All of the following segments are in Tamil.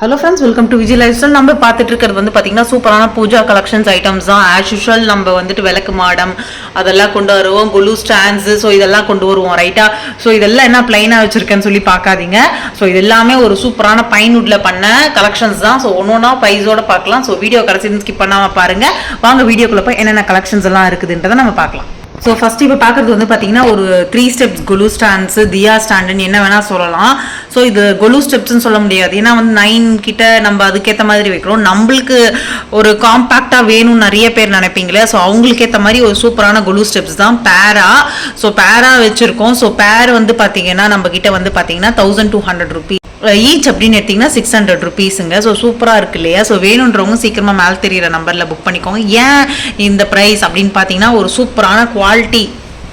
Hello friends, welcome to Vijay life style. நம்ம பார்த்துட்டு இருக்கிறது வந்து பார்த்தீங்கன்னா சூப்பரான பூஜா கலெக்ஷன்ஸ் ஐட்டம்ஸ் தான். ஆஸ் யூஷுவல் நம்ம வந்துட்டு விளக்கு மாடம் அதெல்லாம் கொண்டு வருவோம், குலு ஸ்டாண்ட்ஸு, ஸோ இதெல்லாம் கொண்டு வருவோம் ரைட்டா. ஸோ இதெல்லாம் என்ன பிளைனாக வச்சுருக்கேன்னு சொல்லி பார்க்காதீங்க. ஸோ இது எல்லாமே ஒரு சூப்பரான பைன்வுட்ல பண்ண கலெக்ஷன்ஸ் தான். ஸோ ஒன்று ஒன்றா ப்ரைஸோட பார்க்கலாம். ஸோ வீடியோ கடைசி ஸ்கிப் பண்ணாமல் பாருங்கள். வாங்க வீடியோக்குள்ளே போய் என்னென்ன கலெக்ஷன்ஸ் எல்லாம் இருக்குதுன்றதை நம்ம பார்க்கலாம். ஸோ ஃபஸ்ட் இப்போ பார்க்குறது வந்து பார்த்தீங்கன்னா ஒரு 3 ஸ்டெப்ஸ் குலு ஸ்டாண்ட்ஸு, தியா ஸ்டாண்டுன்னு என்ன வேணால் சொல்லலாம். ஸோ இது குலு ஸ்டெப்ஸ்ன்னு சொல்ல முடியாது, ஏன்னா வந்து 9 கிட்ட நம்ம அதுக்கேற்ற மாதிரி வைக்கிறோம். நம்மளுக்கு ஒரு காம்பேக்டாக வேணும்னு நிறைய பேர் நினைப்பீங்களே, ஸோ அவங்களுக்கு ஏற்ற மாதிரி ஒரு சூப்பரான குலு ஸ்டெப்ஸ் தான் பேரா. ஸோ பேரா வச்சுருக்கோம். ஸோ பேர் வந்து பார்த்தீங்கன்னா நம்ம கிட்ட வந்து பார்த்தீங்கன்னா 1200 ருபீஸ் ஈச் அப்படின்னு எடுத்திங்கன்னா 600 ருபீஸுங்க. ஸோ சூப்பராக இருக்கு இல்லையா. ஸோ வேணுன்றவங்க சீக்கிரமாக மேலே தெரியிற நம்பரில் புக் பண்ணிக்கோங்க. ஏன் இந்த ப்ரைஸ் அப்படின்னு பார்த்தீங்கன்னா ஒரு சூப்பரான குவாலிட்டி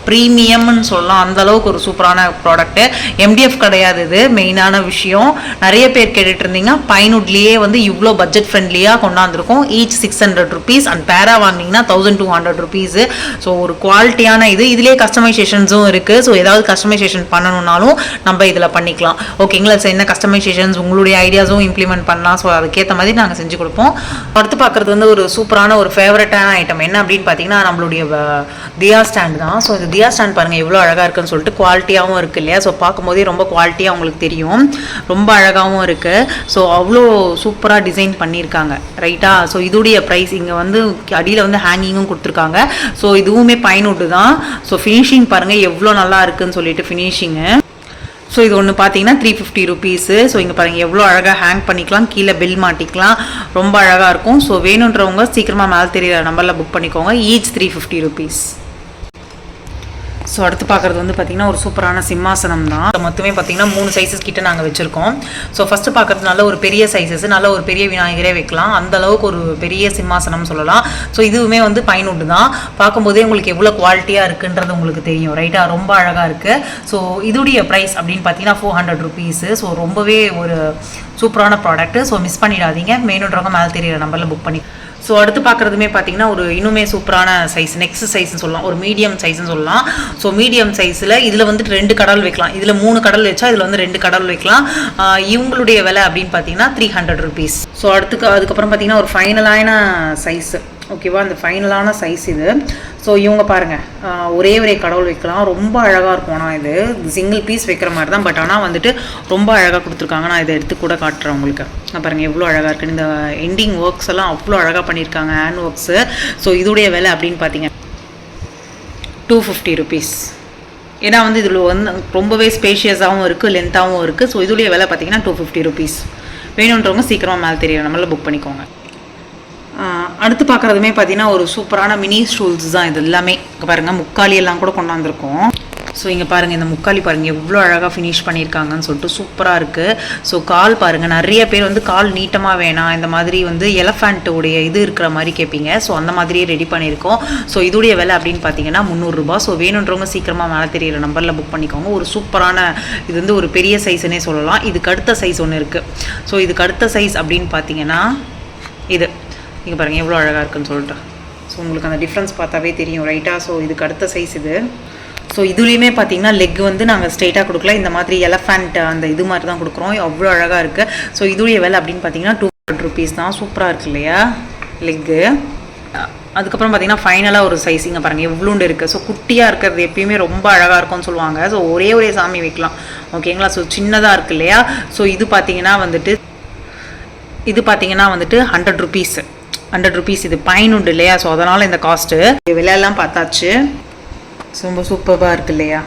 ப்ரீமியம்னு சொல்லலாம். அந்த அளவுக்கு ஒரு சூப்பரான ப்ராடக்ட்டு. MDF கிடையாது, இது மெயினான விஷயம். நிறைய பேர் கேட்டுட்டு இருந்தீங்க. பைன்வுட்லேயே வந்து இவ்வளோ பட்ஜெட் ஃப்ரெண்ட்லியாக கொண்டாந்துருக்கோம். ஈச் 600 ருபீஸ் அண்ட் பேரா வாங்கினீங்கன்னா 1200 ருபீஸு. ஸோ ஒரு குவாலிட்டியான இது. இதுலேயே கஸ்டமைசேஷன்ஸும் இருக்குது. ஸோ ஏதாவது கஸ்டமைசேஷன் பண்ணணுன்னாலும் நம்ம இதில் பண்ணிக்கலாம். ஓகேங்களா. ஸோ என்ன கஸ்டமைசேஷன்ஸ் உங்களுடைய ஐடியாஸும் இம்ப்ளிமெண்ட் பண்ணலாம். ஸோ அதுக்கேற்ற மாதிரி நாங்கள் செஞ்சு கொடுப்போம். அடுத்து பார்க்குறது வந்து ஒரு சூப்பரான ஒரு ஃபேவரட்டான ஐட்டம் என்ன அப்படின்னு பார்த்தீங்கன்னா நம்மளுடைய தியா ஸ்டாண்ட் தான். ஸோ இது தியா ஸ்டாண்ட் பாருங்கள் எவ்வளோ அழகாக இருக்குன்னு சொல்லிட்டு குவாலிட்டியாகவும் இருக்குது இல்லையா. ஸோ பார்க்கும்போதே ரொம்ப குவாலிட்டியாக உங்களுக்கு தெரியும், ரொம்ப அழகாகவும் இருக்குது. ஸோ அவ்வளோ சூப்பராக டிசைன் பண்ணியிருக்காங்க ரைட்டா. ஸோ இதோடைய ப்ரைஸ் இங்கே வந்து அடியில் வந்து ஹேங்கிங்கும் கொடுத்துருக்காங்க. ஸோ இதுவுமே பைன்வுட் தான். ஸோ ஃபினிஷிங் பாருங்கள் எவ்வளோ நல்லா இருக்குன்னு சொல்லிட்டு ஃபினிஷிங்கு. ஸோ இது ஒன்று பார்த்தீங்கன்னா 350 ருபீஸு. ஸோ இங்கே பாருங்கள் எவ்வளோ அழகாக ஹேங் பண்ணிக்கலாம், கீழே பில் மாட்டிக்கலாம், ரொம்ப அழகாக இருக்கும். ஸோ வேணுன்றவங்க சீக்கிரமாக மேலே தெரியிற நம்பரில் புக் பண்ணிக்கோங்க. Each 350 rupees. ஸோ அடுத்து பார்க்குறது வந்து பார்த்திங்கன்னா ஒரு சூப்பரான சிம்மாசனம் தான். மொத்தமே பார்த்திங்கன்னா 3 சைஸஸ் கிட்ட நாங்கள் வச்சுருக்கோம். ஸோ ஃபஸ்ட்டு பார்க்குறது நல்ல ஒரு பெரிய சைஸஸ், நல்ல ஒரு பெரிய விநாயகரே வைக்கலாம், அந்த அளவுக்கு ஒரு பெரிய சிம்மாசனம் சொல்லலாம். ஸோ இதுவுமே வந்து பைன்வுட் தான். பார்க்கும்போதே உங்களுக்கு எவ்வளோ குவாலிட்டியாக இருக்குன்றது உங்களுக்கு தெரியும் ரைட்டாக. ரொம்ப அழகாக இருக்குது. ஸோ இதோடைய ப்ரைஸ் அப்படின்னு பார்த்தீங்கன்னா 400 ருபீஸு. ஸோ ரொம்பவே ஒரு சூப்பரான ப்ராடக்ட்டு. ஸோ மிஸ் பண்ணிடாதீங்க. வேணுன்றவங்க மேலே தெரியிற நம்பரில் புக் பண்ணி. ஸோ அடுத்து பார்க்குறதுமே பார்த்தீங்கன்னா ஒரு இன்னுமே சூப்பரான சைஸ், நெக்ஸ்ட் சைஸ்ன்னு சொல்லலாம், ஒரு மீடியம் சைஸ்ன்னு சொல்லலாம். ஸோ மீடியம் சைஸில் இதில் வந்துட்டு 2 கடல் வைக்கலாம். இதில் 3 கடல் வச்சா இதில் வந்து 2 கடல் வைக்கலாம். இவங்களுடைய விலை அப்படின்னு பார்த்தீங்கன்னா 300 ருபீஸ். ஸோ அதுக்கப்புறம் பார்த்தீங்கன்னா ஒரு ஃபைனலான சைஸு, ஓகேவா, அந்த ஃபைனலான சைஸ் இது. ஸோ இவங்க பாருங்கள் ஒரே கடவுள் வைக்கலாம், ரொம்ப அழகாக இருக்கும். ஆனால் இது சிங்கிள் பீஸ் வைக்கிற மாதிரி தான், பட் ஆனால் வந்துட்டு ரொம்ப அழகாக கொடுத்துருக்காங்க. நான் இதை எடுத்து கூட காட்டுறேன் உங்களுக்கு. பாருங்கள் எவ்வளோ அழகாக இருக்குன்னு. இந்த எண்டிங் ஒர்க்ஸ் எல்லாம் அவ்வளோ அழகாக பண்ணியிருக்காங்க, ஹேண்ட் ஒர்க்ஸு. ஸோ இதோடைய விலை அப்படின்னு பார்த்தீங்க 250 ருபீஸ். ஏன்னா வந்து இதில் வந்து ரொம்பவே ஸ்பேஷியஸாகவும் இருக்குது, லென்த்தாகவும் இருக்குது. ஸோ இதோடைய விலை பார்த்தீங்கன்னா 250 ருபீஸ். வேணுன்றவங்க சீக்கிரமாக மேலே தெரியும் நம்மள புக் பண்ணிக்கோங்க. அடுத்து பார்க்குறதுமே பார்த்தீங்கன்னா ஒரு சூப்பரான மினி ஸ்டூல்ஸ் தான். இது எல்லாமே பாருங்கள் முக்காலி எல்லாம் கூட கொண்டாந்துருக்கோம். ஸோ இங்கே பாருங்கள் இந்த முக்காலி பாருங்கள் எவ்வளோ அழகாக ஃபினிஷ் பண்ணியிருக்காங்கன்னு சொல்லிட்டு சூப்பராக இருக்குது. ஸோ கால் பாருங்கள், நிறைய பேர் வந்து கால் நீட்டமாக வேணாம், இந்த மாதிரி வந்து எலஃபண்ட்டோடைய இது இருக்கிற மாதிரி கேட்பீங்க. ஸோ அந்த மாதிரியே ரெடி பண்ணியிருக்கோம். ஸோ இதோடைய விலை அப்படின்னு பார்த்தீங்கன்னா 300 ரூபா. ஸோ வேணுன்றவங்க சீக்கிரமாக மேலே தெரியிற நம்பரில் புக் பண்ணிக்கோங்க. ஒரு சூப்பரான இது வந்து ஒரு பெரிய சைஸ்னே சொல்லலாம். இதுக்கு அடுத்த சைஸ் ஒன்று இருக்குது. ஸோ இதுக்கு அடுத்த சைஸ் அப்படின்னு பார்த்தீங்கன்னா இது நீங்கள் பாருங்கள் எவ்வளோ அழகாக இருக்குன்னு சொல்லிட்டு. ஸோ உங்களுக்கு அந்த டிஃப்ரென்ஸ் பார்த்தாவே தெரியும் ரைட்டாக. ஸோ இதுக்கு அடுத்த சைஸ் இது. ஸோ இதுலேயுமே பார்த்தீங்கன்னா லெக் வந்து நாங்கள் ஸ்ட்ரெயிட்டாக கொடுக்கல, இந்த மாதிரி எலஃபண்ட் அந்த இது மாதிரி தான் கொடுக்குறோம். அவ்வளோ அழகாக இருக்குது. ஸோ இதுடைய விலை அப்படின்னு பார்த்தீங்கன்னா 200 ருபீஸ் தான். சூப்பராக இருக்குது இல்லையா லெக்கு. அதுக்கப்புறம் பார்த்தீங்கன்னா ஃபைனலாக ஒரு சைஸ் இங்கே பாருங்கள் எவ்வளோண்டு இருக்குது. ஸோ குட்டியாக இருக்கிறது எப்பயுமே ரொம்ப அழகாக இருக்கும்னு சொல்லுவாங்க. ஸோ ஒரே சாமி வைக்கலாம், ஓகேங்களா. ஸோ சின்னதாக இருக்குது இல்லையா. ஸோ இது பார்த்தீங்கன்னா வந்துட்டு 100 ருபீஸ். 100 ருபீஸ். இது பைன்வுட் இல்லையா. ஸோ அதனால் இந்த காஸ்ட்டு. விலையெல்லாம் பார்த்தாச்சு. ரொம்ப சூப்பராக இருக்குது இல்லையா.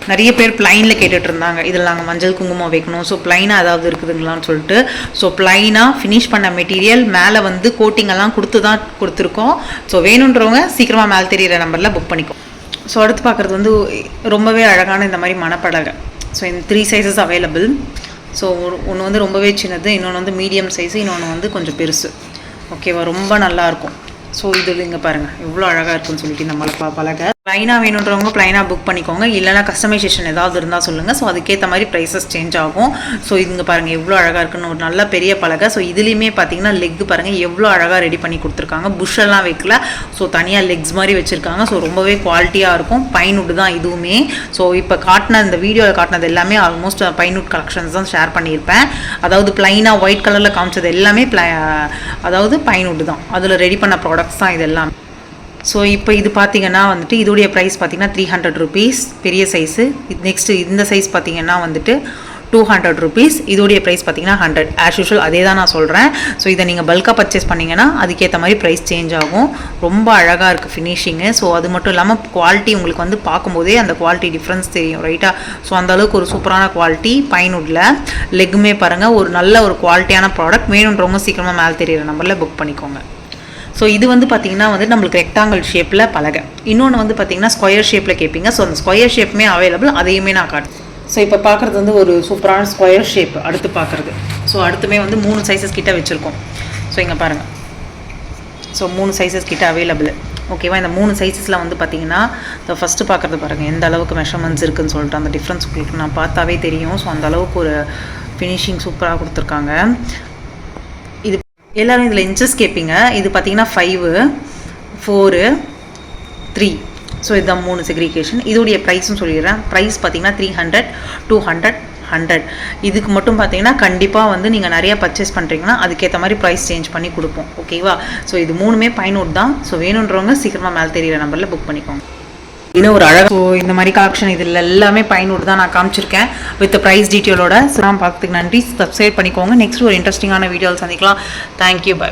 நிறைய பேர் ப்ளைனில் கேட்டுட்டு இருந்தாங்க, இதில் நாங்கள் மஞ்சள் குங்குமம் வைக்கணும், ஸோ ப்ளைனாக ஏதாவது இருக்குதுங்களான்னு சொல்லிட்டு. ஸோ ப்ளைனாக ஃபினிஷ் பண்ண மெட்டீரியல் மேலே வந்து கோட்டிங்கெல்லாம் கொடுத்துருக்கோம். ஸோ வேணுன்றவங்க சீக்கிரமாக மேலே தெரியிற நம்பரில் புக் பண்ணிக்கோ. ஸோ அடுத்து பார்க்குறது வந்து ரொம்பவே அழகான இந்த மாதிரி மணப்படகை. ஸோ இந்த 3 சைஸஸ் அவைலபிள். ஸோ ஒன்று வந்து ரொம்பவே சின்னது, இன்னொன்று வந்து மீடியம் சைஸு, இன்னொன்று வந்து கொஞ்சம் பெருசு, ஓகேவா. ரொம்ப நல்லாயிருக்கும். ஸோ இதில் இங்கே பாருங்கள் எவ்வளோ அழகாக இருக்குன்னு சொல்லிட்டு இந்த பலகை. ப்ளைனாக வேணுன்றவங்க ப்ளைனாக புக் பண்ணிக்கோங்க, இல்லைனா கஸ்டமைசேஷன் ஏதாவது இருந்தால் சொல்லுங்கள். ஸோ அதுக்கேற்ற மாதிரி ப்ரைஸஸ் சேஞ்ச் ஆகும். ஸோ இதுங்க பாருங்கள் எவ்வளோ அழகாக இருக்குன்னு, ஒரு நல்ல பெரிய பலகை. ஸோ இதுலேயுமே பார்த்தீங்கன்னா லெக் பாருங்கள் எவ்வளோ அழகாக ரெடி பண்ணி கொடுத்துருக்காங்க. புஷ்ஷெல்லாம் வைக்கல, ஸோ தனியாக லெக்ஸ் மாதிரி வச்சுருக்காங்க. ஸோ ரொம்பவே குவாலிட்டியாக இருக்கும். பைன்வுட் தான் இதுவுமே. ஸோ இப்போ காட்டின இந்த வீடியோவில் காட்டினது எல்லாமே ஆல்மோஸ்ட் பைன்வுட் கலெக்ஷன்ஸ் தான் ஷேர் பண்ணியிருப்பேன். அதாவது ப்ளைனாக ஒயிட் கலரில் காமிச்சது எல்லாமே அதாவது பைன்வுட் தான், அதில் ரெடி பண்ண ப்ராடக்ட்ஸ் தான் இது எல்லாம். ஸோ இப்போ இது பார்த்தீங்கன்னா வந்துட்டு இதோடைய ப்ரைஸ் பார்த்தீங்கன்னா 300 rupees பெரிய சைஸு. நெக்ஸ்ட்டு இந்த சைஸ் பார்த்தீங்கன்னா வந்துட்டு 200 rupees. இதோடைய ப்ரைஸ் பார்த்தீங்கன்னா 100. ஆஸ் யூஷுவல் அதே தான் நான் சொல்கிறேன். ஸோ இதை நீங்கள் பல்காக பர்ச்சேஸ் பண்ணிங்கன்னா அதுக்கேற்ற மாதிரி ப்ரைஸ் சேஞ்ச் ஆகும். ரொம்ப அழகாக இருக்குது ஃபினிஷிங்கு. ஸோ அது மட்டும் இல்லாமல் குவாலிட்டி உங்களுக்கு வந்து பார்க்கும்போதே அந்த குவாலிட்டி டிஃப்ரென்ஸ் தெரியும், ரைட்டாக. ஸோ அந்தளவுக்கு ஒரு சூப்பரான குவாலிட்டி. பைன்வுட்டில் லெக்குமே பாருங்கள், ஒரு நல்ல ஒரு குவாலிட்டியான ப்ராடக்ட். வேணுன்றவங்க சீக்கிரமாக மேலே தெரியிற நம்பரில் புக் பண்ணிக்கோங்க. ஸோ இது வந்து பார்த்திங்கன்னா வந்து நம்மளுக்கு ரெக்டாங்கிள் ஷேப்பில் பலகை. இன்னொன்று வந்து பார்த்திங்கன்னா ஸ்கொயர் ஷேப்பில் கேட்பீங்க. ஸோ அந்த ஸ்கொயர் ஷேப்புமே அவைலபிள், அதையுமே நான் காட்டுறேன். ஸோ இப்போ பார்க்குறது வந்து ஒரு சூப்பரான ஸ்கொயர் ஷேப். அடுத்து பார்க்குறது ஸோ அடுத்துமே வந்து 3 சைஸஸ் கிட்ட வச்சுருக்கோம். ஸோ இங்கே பாருங்கள், ஸோ 3 சைஸஸ் கிட்ட அவைலபிள். ஓகேவா? இந்த 3 சைஸஸில் வந்து பார்த்திங்கன்னா ஸோ ஃபஸ்ட்டு பார்க்குறது பாருங்கள் எந்த அளவுக்கு மெஷர்மெண்ட்ஸ் இருக்குதுன்னு சொல்லிட்டு அந்த டிஃப்ரென்ஸ் உங்களுக்கு நான் பார்த்தாவே தெரியும். ஸோ அந்த அளவுக்கு ஒரு ஃபினிஷிங் சூப்பராக கொடுத்துருக்காங்க. இது எல்லோரும் இதில் இன்ச்சஸ் கேட்பீங்க. இது பார்த்தீங்கன்னா 5, 4, 3. ஸோ இதுதான் 3 செக்ரிகேஷன். இதோடைய ப்ரைஸும் சொல்லிடுறேன். ப்ரைஸ் பார்த்தீங்கன்னா 300, 200, 100. இதுக்கு மட்டும் பார்த்தீங்கன்னா கண்டிப்பாக வந்து நீங்கள் நிறையா பர்ச்சேஸ் பண்ணுறீங்கன்னா அதுக்கேற்ற மாதிரி ப்ரைஸ் சேஞ்ச் பண்ணி கொடுப்போம். ஓகேவா? ஸோ இது 3மே பைன்வுட் தான். ஸோ வேணுன்றவங்க சீக்கிரமாக மேலே தெரியிற நம்பரில் புக் பண்ணிக்கோங்க. இன்னும் ஒரு அழகாக ஸோ இந்த மாதிரி கலெக்ஷன் இதில் எல்லாமே பைன்வுட் தான் நான் காமிச்சிருக்கேன் வித் ப்ரைஸ் டீட்டெயிலோட. ஸோ நான் பார்த்துக்கு நன்றி. சப்ஸ்கிரைப் பண்ணிக்கோங்க. நெக்ஸ்ட் ஒரு இன்ட்ரெஸ்டிங்கான வீடியோவில் சந்திக்கலாம். தேங்க்யூ. பை.